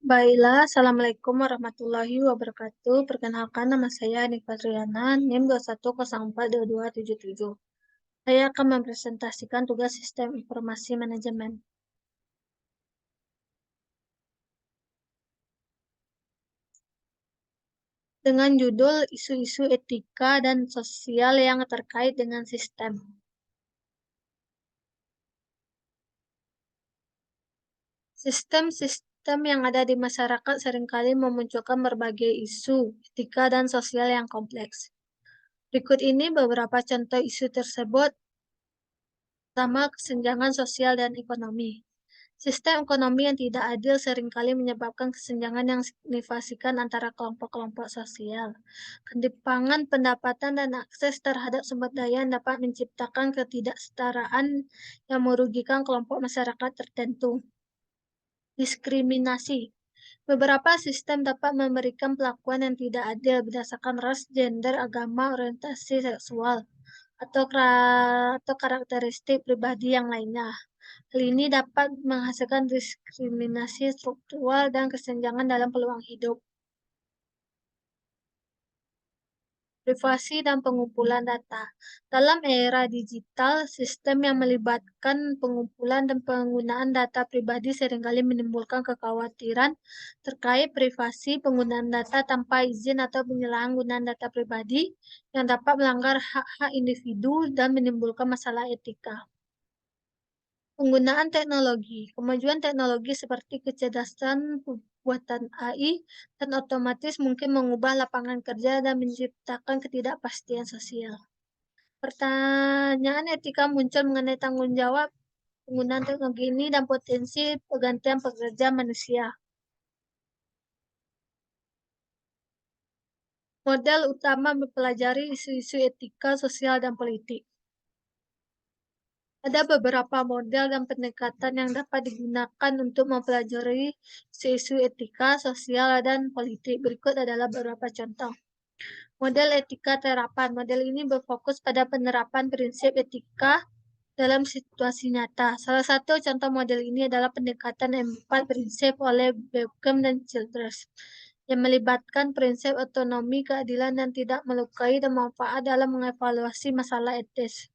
Baiklah, Assalamualaikum warahmatullahi wabarakatuh. Perkenalkan, nama saya Nika Triana, NIM 210422777. Saya akan mempresentasikan tugas Sistem Informasi Manajemen. Dengan judul Isu-isu Etika dan Sosial yang terkait dengan Sistem. Sistem-sistem yang ada di masyarakat seringkali memunculkan berbagai isu etika dan sosial yang kompleks. Berikut ini beberapa contoh isu tersebut. Pertama, kesenjangan sosial dan ekonomi. Sistem ekonomi yang tidak adil seringkali menyebabkan kesenjangan yang signifikan antara kelompok-kelompok sosial. Ketimpangan pendapatan dan akses terhadap sumber daya dapat menciptakan ketidaksetaraan yang merugikan kelompok masyarakat tertentu. Diskriminasi. Beberapa sistem dapat memberikan perlakuan yang tidak adil berdasarkan ras, gender, agama, orientasi seksual, atau karakteristik pribadi yang lainnya. Hal ini dapat menghasilkan diskriminasi struktural dan kesenjangan dalam peluang hidup. Privasi dan pengumpulan data. Dalam era digital, sistem yang melibatkan pengumpulan dan penggunaan data pribadi seringkali menimbulkan kekhawatiran terkait privasi, penggunaan data tanpa izin atau penyalahgunaan data pribadi yang dapat melanggar hak-hak individu dan menimbulkan masalah etika. Penggunaan teknologi. Kemajuan teknologi seperti kecerdasan buatan AI dan otomatis mungkin mengubah lapangan kerja dan menciptakan ketidakpastian sosial. Pertanyaan etika muncul mengenai tanggung jawab penggunaan teknologi ini dan potensi penggantian pekerja manusia. Model utama mempelajari isu-isu etika, sosial, dan politik. Ada beberapa model dan pendekatan yang dapat digunakan untuk mempelajari isu-isu etika, sosial, dan politik. Berikut adalah beberapa contoh. Model etika terapan. Model ini berfokus pada penerapan prinsip etika dalam situasi nyata. Salah satu contoh model ini adalah pendekatan 4 prinsip oleh Beckham dan Childress, yang melibatkan prinsip otonomi, keadilan, dan tidak melukai dan manfaat dalam mengevaluasi masalah etis.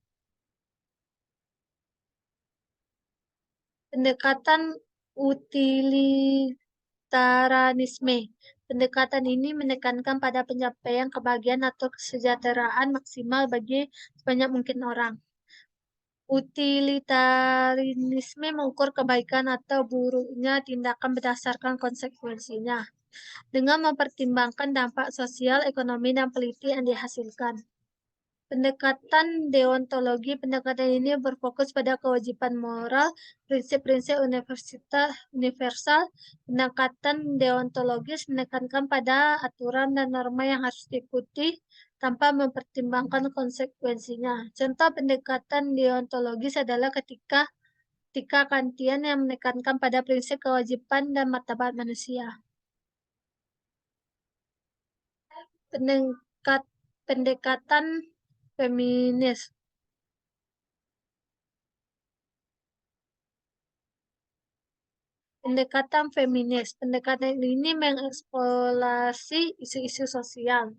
Pendekatan utilitarianisme. Pendekatan ini menekankan pada pencapaian kebahagiaan atau kesejahteraan maksimal bagi sebanyak mungkin orang. Utilitarianisme mengukur kebaikan atau buruknya tindakan berdasarkan konsekuensinya, dengan mempertimbangkan dampak sosial, ekonomi, dan politik yang dihasilkan. Pendekatan deontologi. Pendekatan ini berfokus pada kewajiban moral, prinsip-prinsip universal. Pendekatan deontologis menekankan pada aturan dan norma yang harus diikuti tanpa mempertimbangkan konsekuensinya. Contoh pendekatan deontologis adalah ketika Kantian yang menekankan pada prinsip kewajiban dan martabat manusia. Pendekatan feminis. Pendekatan feminis. Pendekatan ini mengeksplorasi isu-isu sosial,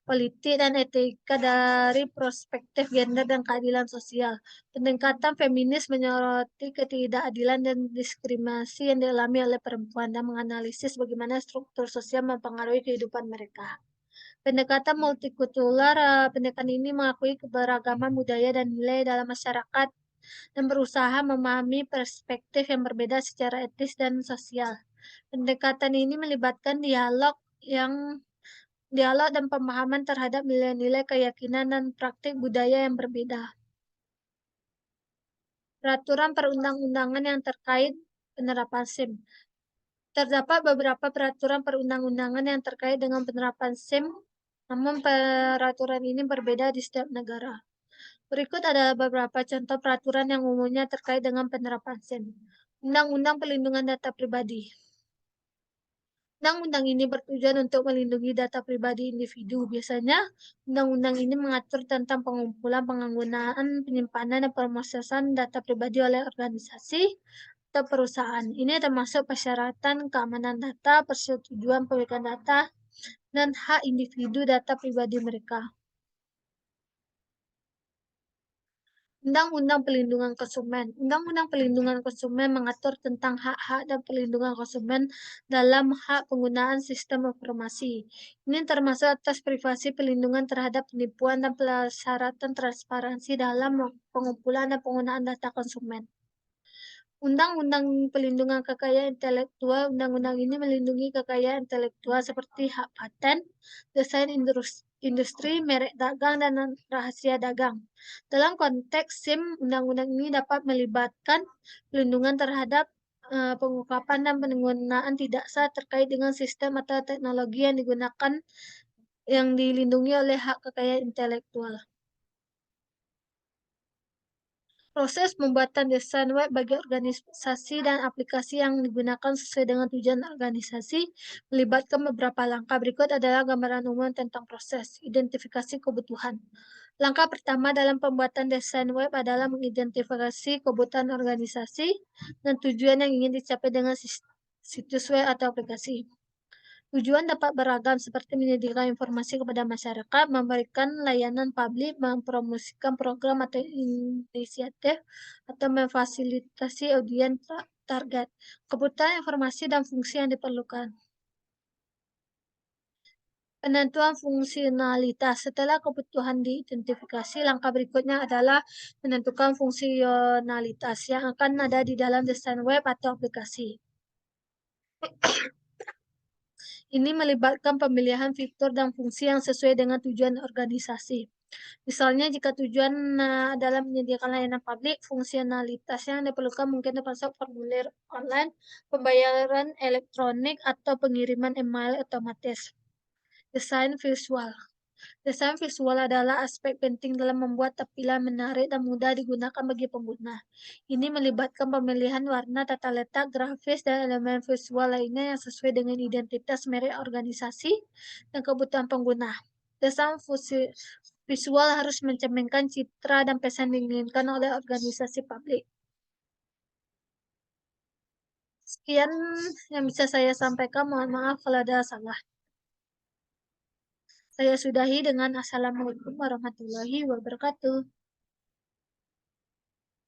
politik, dan etika dari perspektif gender dan keadilan sosial. Pendekatan feminis menyoroti ketidakadilan dan diskriminasi yang dialami oleh perempuan dan menganalisis bagaimana struktur sosial mempengaruhi kehidupan mereka. Pendekatan multikultural. Pendekatan ini mengakui keberagaman budaya dan nilai dalam masyarakat dan berusaha memahami perspektif yang berbeda secara etis dan sosial. Pendekatan ini melibatkan dialog dan pemahaman terhadap nilai-nilai, keyakinan, dan praktik budaya yang berbeda. Peraturan perundang-undangan yang terkait penerapan SIM. Terdapat beberapa peraturan perundang-undangan yang terkait dengan penerapan SIM, namun peraturan ini berbeda di setiap negara. Berikut adalah beberapa contoh peraturan yang umumnya terkait dengan penerapan SIM. Undang-Undang Perlindungan Data Pribadi. Undang-undang ini bertujuan untuk melindungi data pribadi individu. Biasanya, undang-undang ini mengatur tentang pengumpulan, penggunaan, penyimpanan, dan pemrosesan data pribadi oleh organisasi, atau perusahaan. Ini termasuk persyaratan keamanan data, persetujuan pemegang data, dan hak individu data pribadi mereka. Undang-Undang Pelindungan Konsumen. Undang-Undang Pelindungan Konsumen mengatur tentang hak-hak dan perlindungan konsumen dalam hak penggunaan sistem informasi. Ini termasuk atas privasi, pelindungan terhadap penipuan, dan persyaratan transparansi dalam pengumpulan dan penggunaan data konsumen. Undang-Undang Pelindungan Kekayaan Intelektual. Undang-undang ini melindungi kekayaan intelektual seperti hak paten, desain industri, merek dagang, dan rahasia dagang. Dalam konteks SIM, undang-undang ini dapat melibatkan pelindungan terhadap pengungkapan dan penggunaan tidak sah terkait dengan sistem atau teknologi yang digunakan yang dilindungi oleh hak kekayaan intelektual. Proses pembuatan desain web bagi organisasi dan aplikasi yang digunakan sesuai dengan tujuan organisasi melibatkan beberapa langkah. Berikut adalah gambaran umum tentang proses identifikasi kebutuhan. Langkah pertama dalam pembuatan desain web adalah mengidentifikasi kebutuhan organisasi dan tujuan yang ingin dicapai dengan situs web atau aplikasi. Tujuan dapat beragam seperti menyediakan informasi kepada masyarakat, memberikan layanan publik, mempromosikan program atau inisiatif, atau memfasilitasi audiens target. Kebutuhan informasi dan fungsi yang diperlukan. Penentuan fungsionalitas. Setelah kebutuhan diidentifikasi, langkah berikutnya adalah menentukan fungsionalitas yang akan ada di dalam desain web atau aplikasi. Ini melibatkan pemilihan fitur dan fungsi yang sesuai dengan tujuan organisasi. Misalnya, jika tujuan adalah menyediakan layanan publik, fungsionalitas yang diperlukan mungkin termasuk formulir online, pembayaran elektronik, atau pengiriman email otomatis. Desain visual. Desain visual adalah aspek penting dalam membuat tampilan menarik dan mudah digunakan bagi pengguna. Ini melibatkan pemilihan warna, tata letak, grafis, dan elemen visual lainnya yang sesuai dengan identitas merek organisasi dan kebutuhan pengguna. Desain visual harus mencerminkan citra dan pesan yang diinginkan oleh organisasi publik. Sekian yang bisa saya sampaikan. Mohon maaf kalau ada salah. Saya sudahi dengan Assalamualaikum warahmatullahi wabarakatuh.